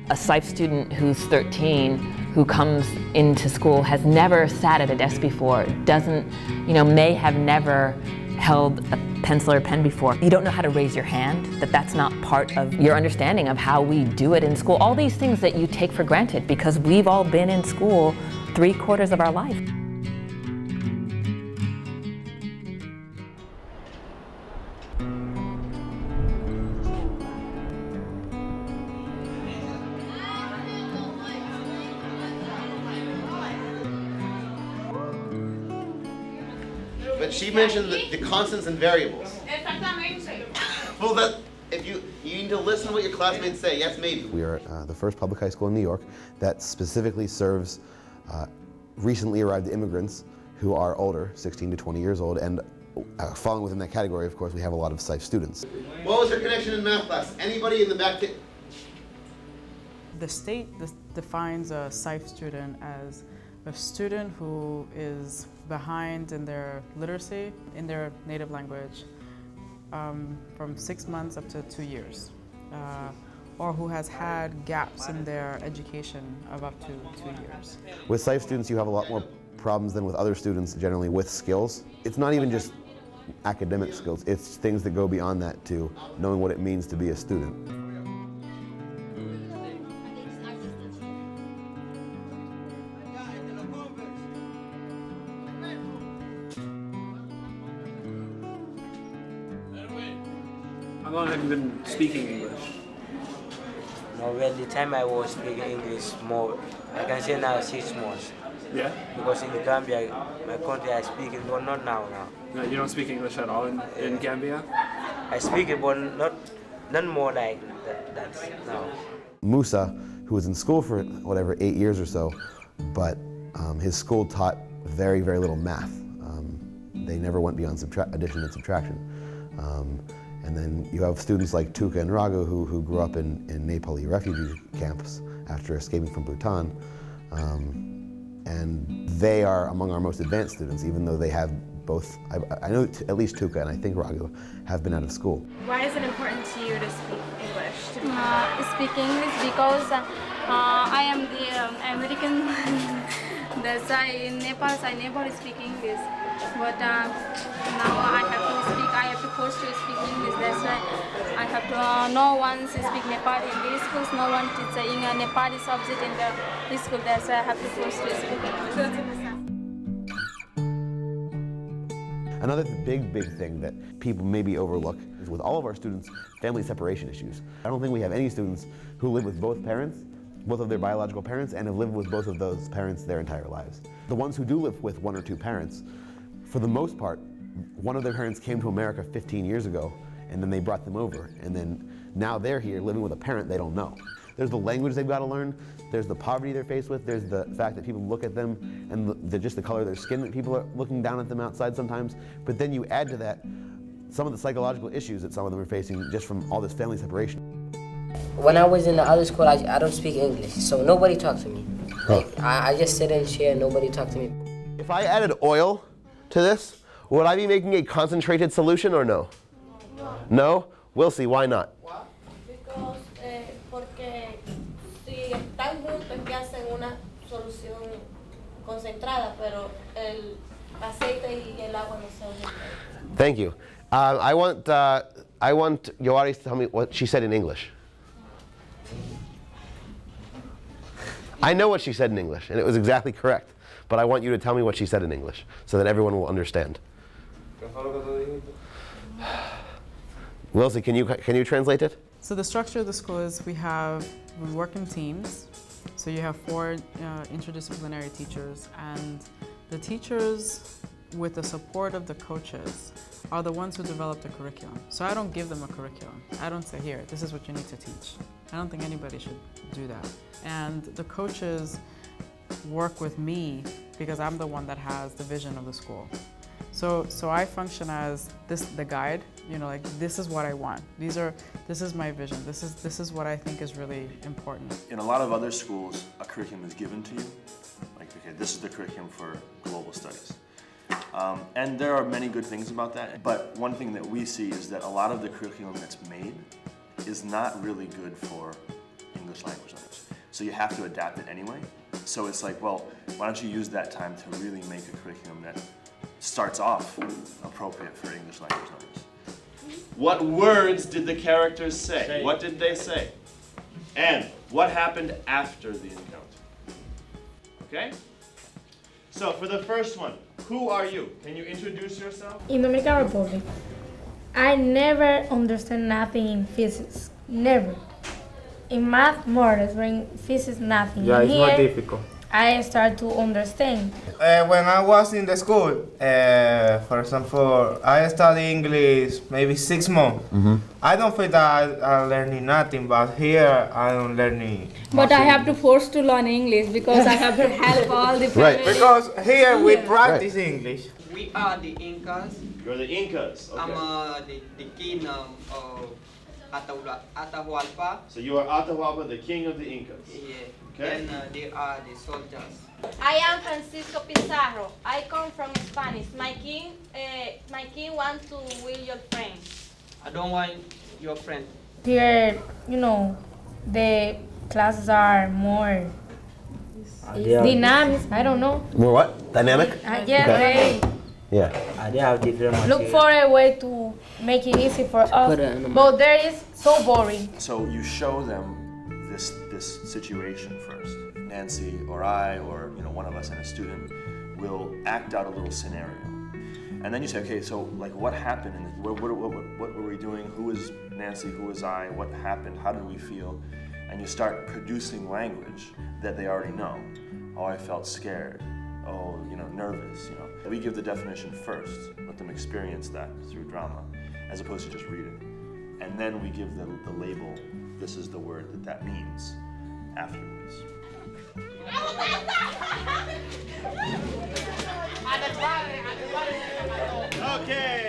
A SIFE student who's 13, who comes into school, has never sat at a desk before, doesn't, may have never held a pencil or pen before. You don't know how to raise your hand, that's not part of your understanding of how we do it in school. All these things that you take for granted because we've all been in school 3/4 of our life. But she mentioned the constants and variables. Well, if you need to listen to what your classmates say. Yes, maybe. We are the first public high school in New York that specifically serves recently arrived immigrants who are older, 16 to 20 years old, and falling within that category, of course, we have a lot of SIFE students. What was her connection in math class? Anybody in the back? The state defines a SIFE student as a student who is behind in their literacy, in their native language, from 6 months up to 2 years, or who has had gaps in their education of up to 2 years. With SIFE students, you have a lot more problems than with other students generally with skills. It's not even just academic skills, it's things that go beyond that to knowing what it means to be a student. How long have you been speaking English? No, well, the time I was speaking English more, I can say now 6 months. Yeah? Because in Gambia, my country, I speak it, but not now. No, you don't speak English at all in Gambia? I speak it, but not more like that now. Musa, who was in school for whatever, 8 years or so, but his school taught very, very little math. They never went beyond addition and subtraction. And then you have students like Tuka and Raghu who grew up in Nepali refugee camps after escaping from Bhutan. And they are among our most advanced students, even though they have both, I know at least Tuka and I think Raghu have been out of school. Why is it important to you to speak English? Speak English because I am the American. That's why in Nepal I never speak English. But now I have to speak, I have to force to speak English. That's why I have to, no one speak Nepali in the schools, no one teaching a Nepali subject in the school. That's why I have to force to speak English. Another big thing that people maybe overlook is with all of our students, family separation issues. I don't think we have any students who live with both parents, both of their biological parents, and have lived with both of those parents their entire lives. The ones who do live with one or two parents, for the most part, one of their parents came to America 15 years ago, and then they brought them over, and then now they're here living with a parent they don't know. There's the language they've got to learn, there's the poverty they're faced with, there's the fact that people look at them and just the color of their skin, that people are looking down at them outside sometimes. But then you add to that some of the psychological issues that some of them are facing just from all this family separation. When I was in the other school, I don't speak English, so nobody talked to me. Like, I just sit and share, nobody talked to me. If I added oil to this, would I be making a concentrated solution or no? No? We'll see. Why not? Because porque si están juntos que hacen una solución concentrada, pero el aceite y el agua no se unen. Thank you. I want Yoari to tell me what she said in English. I know what she said in English, and it was exactly correct. But I want you to tell me what she said in English, so that everyone will understand. Wilson, can you translate it? So the structure of the school is we work in teams. So you have 4 interdisciplinary teachers, and the teachers, with the support of the coaches, are the ones who develop the curriculum. So I don't give them a curriculum. I don't say, here, this is what you need to teach. I don't think anybody should do that. And the coaches work with me because I'm the one that has the vision of the school. So I function as the guide, like this is what I want. This is my vision. This is what I think is really important. In a lot of other schools, a curriculum is given to you. Like, okay, this is the curriculum for global studies. And there are many good things about that, but one thing that we see is that a lot of the curriculum that's made is not really good for English English language learners. So you have to adapt it anyway. So it's like, well, why don't you use that time to really make a curriculum that starts off appropriate for English language learners. What words did the characters say? What did they say? And what happened after the encounter? Okay? So for the first one, who are you? Can you introduce yourself? In Dominican Republic, I never understand nothing in physics. Never. In math, more or less, but in physics, nothing. Yeah, and it's here, more difficult. I start to understand. When I was in the school, for example, I studied English maybe 6 months. I don't feel that I'm learning nothing, but here I'm learning. But I have to force to learn English because I have to help all the family. Because here we practice English. We are the Incas. You're the Incas. Okay. I'm the king of Atahualpa. So you are Atahualpa, the king of the Incas. Yeah. Okay. And they are the soldiers. I am Francisco Pizarro. I come from Spanish. My king wants to will your friend. I don't want your friend. Here, you know, the classes are more dynamic. I don't know. More what? Dynamic? Yeah, Okay. Yeah. They have different look for a way to make it easy for us. But there is so boring. So you show them this situation first. Nancy or I or one of us and a student will act out a little scenario. And then you say, okay, so like what happened? And what were we doing? Who was Nancy? Who was I? What happened? How did we feel? And you start producing language that they already know. Oh, I felt scared. Oh, nervous. We give the definition first. Let them experience that through drama, as opposed to just read it. And then we give them the label. This is the word that means afterwards. Okay.